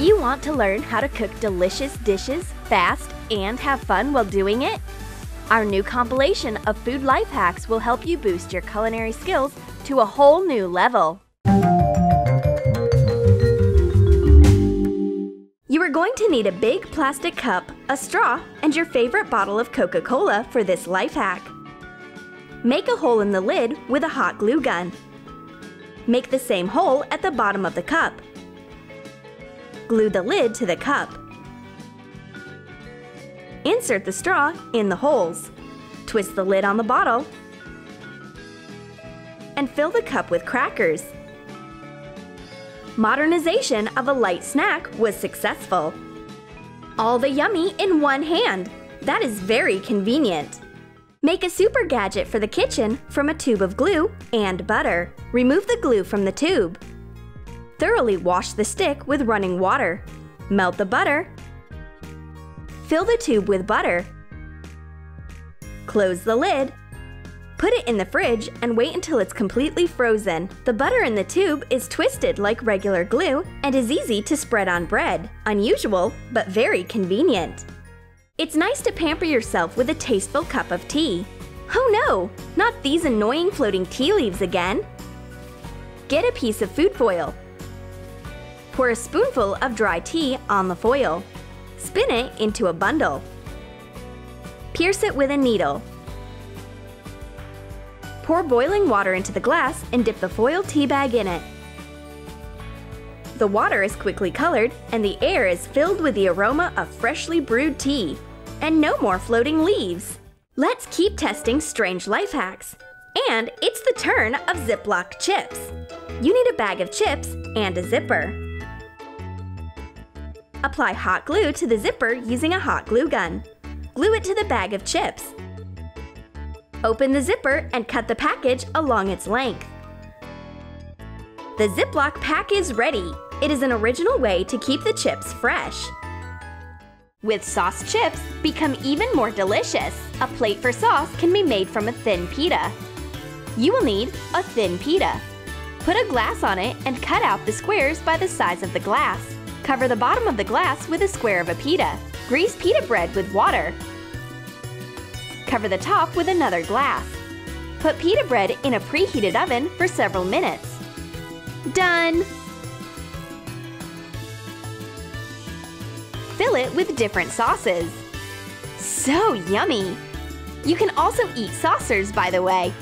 you want to learn how to cook delicious dishes fast and have fun while doing it? Our new compilation of food life hacks will help you boost your culinary skills to a whole new level. You are going to need a big plastic cup, a straw, and your favorite bottle of Coca-Cola for this life hack. Make a hole in the lid with a hot glue gun. Make the same hole at the bottom of the cup. Glue the lid to the cup. Insert the straw in the holes. Twist the lid on the bottle and fill the cup with crackers. Modernization of a light snack was successful. All the yummy in one hand. That is very convenient. Make a super gadget for the kitchen from a tube of glue and butter. Remove the glue from the tube. Thoroughly wash the stick with running water. Melt the butter. Fill the tube with butter. Close the lid. Put it in the fridge and wait until it's completely frozen. The butter in the tube is twisted like regular glue and is easy to spread on bread. Unusual, but very convenient. It's nice to pamper yourself with a tasteful cup of tea. Oh no, not these annoying floating tea leaves again. Get a piece of food foil. Pour a spoonful of dry tea on the foil. Spin it into a bundle. Pierce it with a needle. Pour boiling water into the glass and dip the foil tea bag in it. The water is quickly colored and the air is filled with the aroma of freshly brewed tea. And no more floating leaves. Let's keep testing strange life hacks. And it's the turn of Ziplock Chips. You need a bag of chips and a zipper. Apply hot glue to the zipper using a hot glue gun. Glue it to the bag of chips. Open the zipper and cut the package along its length. The Ziploc pack is ready. It is an original way to keep the chips fresh. With sauce chips become even more delicious. A plate for sauce can be made from a thin pita. You will need a thin pita. Put a glass on it and cut out the squares by the size of the glass. Cover the bottom of the glass with a square of a pita. Grease pita bread with water. Cover the top with another glass. Put pita bread in a preheated oven for several minutes. Done! Fill it with different sauces. So yummy! You can also eat saucers, by the way.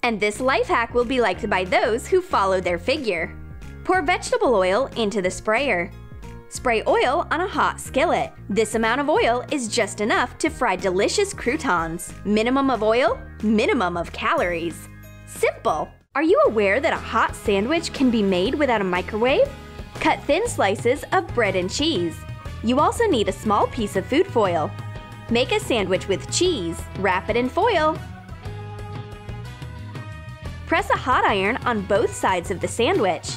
And this life hack will be liked by those who follow their figure. Pour vegetable oil into the sprayer. Spray oil on a hot skillet. This amount of oil is just enough to fry delicious croutons. Minimum of oil, minimum of calories. Simple! Are you aware that a hot sandwich can be made without a microwave? Cut thin slices of bread and cheese. You also need a small piece of food foil. Make a sandwich with cheese. Wrap it in foil. Press a hot iron on both sides of the sandwich.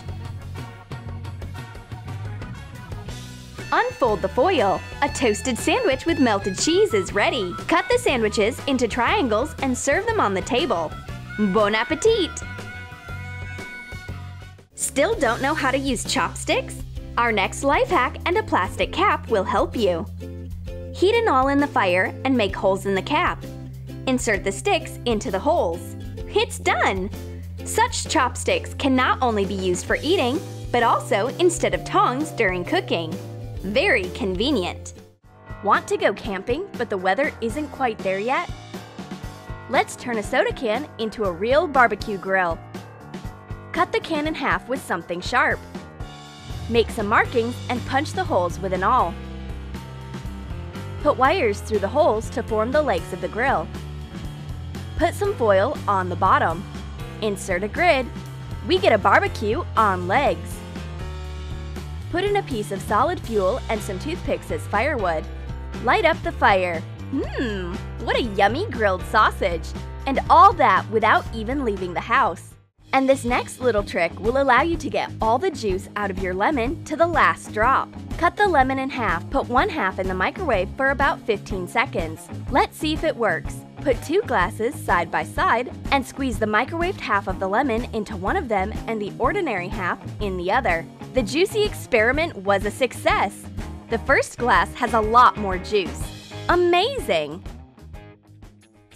Unfold the foil. A toasted sandwich with melted cheese is ready. Cut the sandwiches into triangles and serve them on the table. Bon appetit! Still don't know how to use chopsticks? Our next life hack and a plastic cap will help you. Heat an awl in the fire and make holes in the cap. Insert the sticks into the holes. It's done! Such chopsticks can not only be used for eating, but also instead of tongs during cooking. Very convenient. Want to go camping, but the weather isn't quite there yet? Let's turn a soda can into a real barbecue grill. Cut the can in half with something sharp. Make some markings and punch the holes with an awl. Put wires through the holes to form the legs of the grill. Put some foil on the bottom. Insert a grid. We get a barbecue on legs. Put in a piece of solid fuel and some toothpicks as firewood. Light up the fire. What a yummy grilled sausage! And all that without even leaving the house. And this next little trick will allow you to get all the juice out of your lemon to the last drop. Cut the lemon in half, put one half in the microwave for about 15 seconds. Let's see if it works. Put 2 glasses side by side and squeeze the microwaved half of the lemon into one of them and the ordinary half in the other. The juicy experiment was a success! The first glass has a lot more juice. Amazing!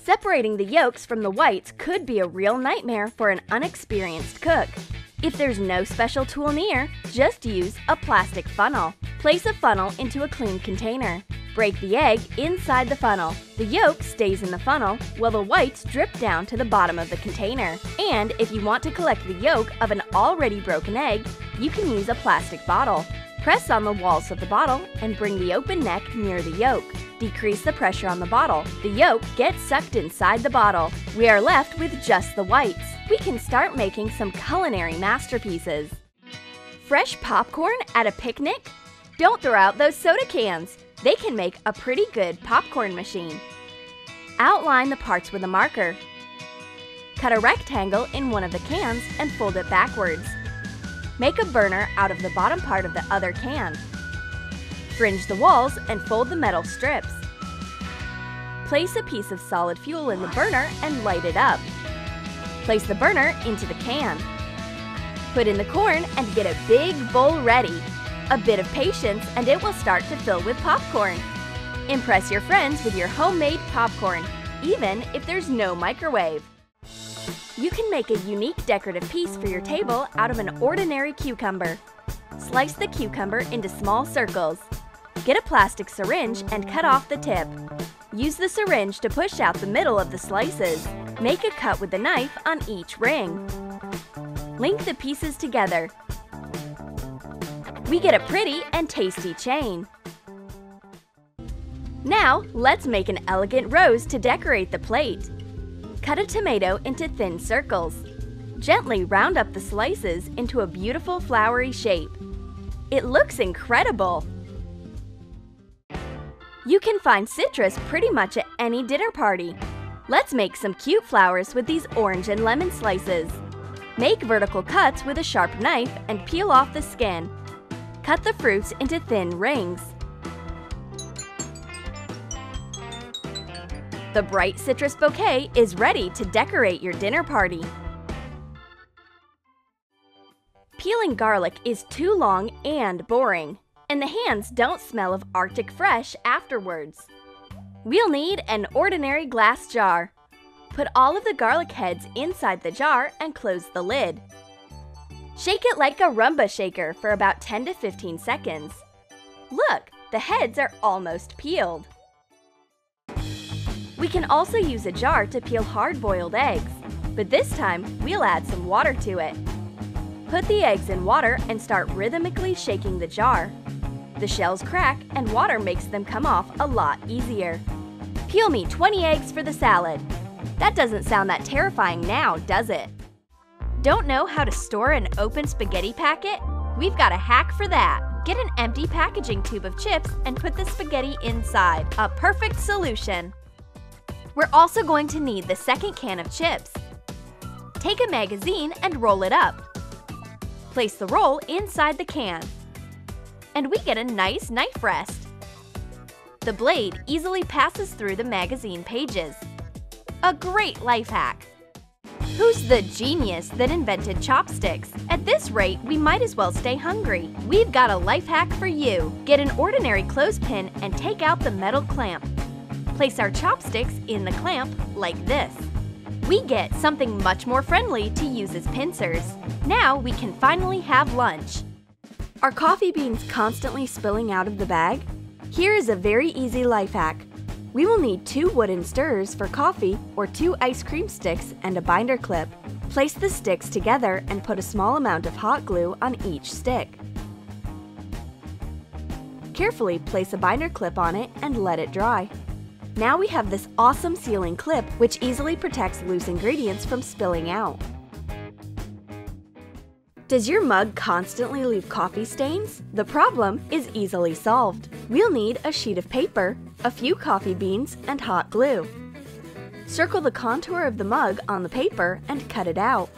Separating the yolks from the whites could be a real nightmare for an unexperienced cook. If there's no special tool near, just use a plastic funnel. Place a funnel into a clean container. Break the egg inside the funnel. The yolk stays in the funnel while the whites drip down to the bottom of the container. And if you want to collect the yolk of an already broken egg, you can use a plastic bottle. Press on the walls of the bottle and bring the open neck near the yolk. Decrease the pressure on the bottle. The yolk gets sucked inside the bottle. We are left with just the whites. We can start making some culinary masterpieces. Fresh popcorn at a picnic? Don't throw out those soda cans. They can make a pretty good popcorn machine. Outline the parts with a marker. Cut a rectangle in one of the cans and fold it backwards. Make a burner out of the bottom part of the other can. Fringe the walls and fold the metal strips. Place a piece of solid fuel in the burner and light it up. Place the burner into the can. Put in the corn and get a big bowl ready. A bit of patience and it will start to fill with popcorn. Impress your friends with your homemade popcorn, even if there's no microwave. You can make a unique decorative piece for your table out of an ordinary cucumber. Slice the cucumber into small circles. Get a plastic syringe and cut off the tip. Use the syringe to push out the middle of the slices. Make a cut with the knife on each ring. Link the pieces together. We get a pretty and tasty chain. Now, let's make an elegant rose to decorate the plate. Cut a tomato into thin circles. Gently round up the slices into a beautiful flowery shape. It looks incredible! You can find citrus pretty much at any dinner party. Let's make some cute flowers with these orange and lemon slices. Make vertical cuts with a sharp knife and peel off the skin. Cut the fruits into thin rings. The bright citrus bouquet is ready to decorate your dinner party. Peeling garlic is too long and boring, and the hands don't smell of Arctic fresh afterwards. We'll need an ordinary glass jar. Put all of the garlic heads inside the jar and close the lid. Shake it like a rumba shaker for about 10 to 15 seconds. Look, the heads are almost peeled. We can also use a jar to peel hard-boiled eggs, but this time we'll add some water to it. Put the eggs in water and start rhythmically shaking the jar. The shells crack and water makes them come off a lot easier. Peel me 20 eggs for the salad. That doesn't sound that terrifying now, does it? Don't know how to store an open spaghetti packet? We've got a hack for that. Get an empty packaging tube of chips and put the spaghetti inside. A perfect solution. We're also going to need the second can of chips. Take a magazine and roll it up. Place the roll inside the can. And we get a nice knife rest. The blade easily passes through the magazine pages. A great life hack. Who's the genius that invented chopsticks? At this rate, we might as well stay hungry. We've got a life hack for you. Get an ordinary clothespin and take out the metal clamp. Place our chopsticks in the clamp like this. We get something much more friendly to use as pincers. Now we can finally have lunch. Are coffee beans constantly spilling out of the bag? Here is a very easy life hack. We will need 2 wooden stirrers for coffee or 2 ice cream sticks and a binder clip. Place the sticks together and put a small amount of hot glue on each stick. Carefully place a binder clip on it and let it dry. Now we have this awesome sealing clip which easily protects loose ingredients from spilling out. Does your mug constantly leave coffee stains? The problem is easily solved. We'll need a sheet of paper, a few coffee beans, and hot glue. Circle the contour of the mug on the paper and cut it out.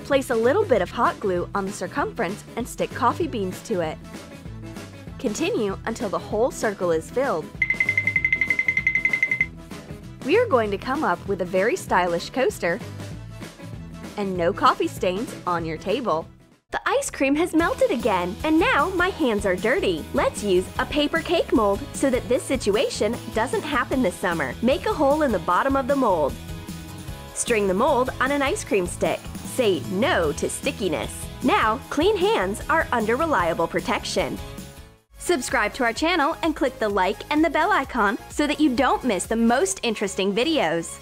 Place a little bit of hot glue on the circumference and stick coffee beans to it. Continue until the whole circle is filled. We are going to come up with a very stylish coaster and no coffee stains on your table. The ice cream has melted again, and now my hands are dirty. Let's use a paper cake mold so that this situation doesn't happen this summer. Make a hole in the bottom of the mold. String the mold on an ice cream stick. Say no to stickiness. Now, clean hands are under reliable protection. Subscribe to our channel and click the like and the bell icon so that you don't miss the most interesting videos.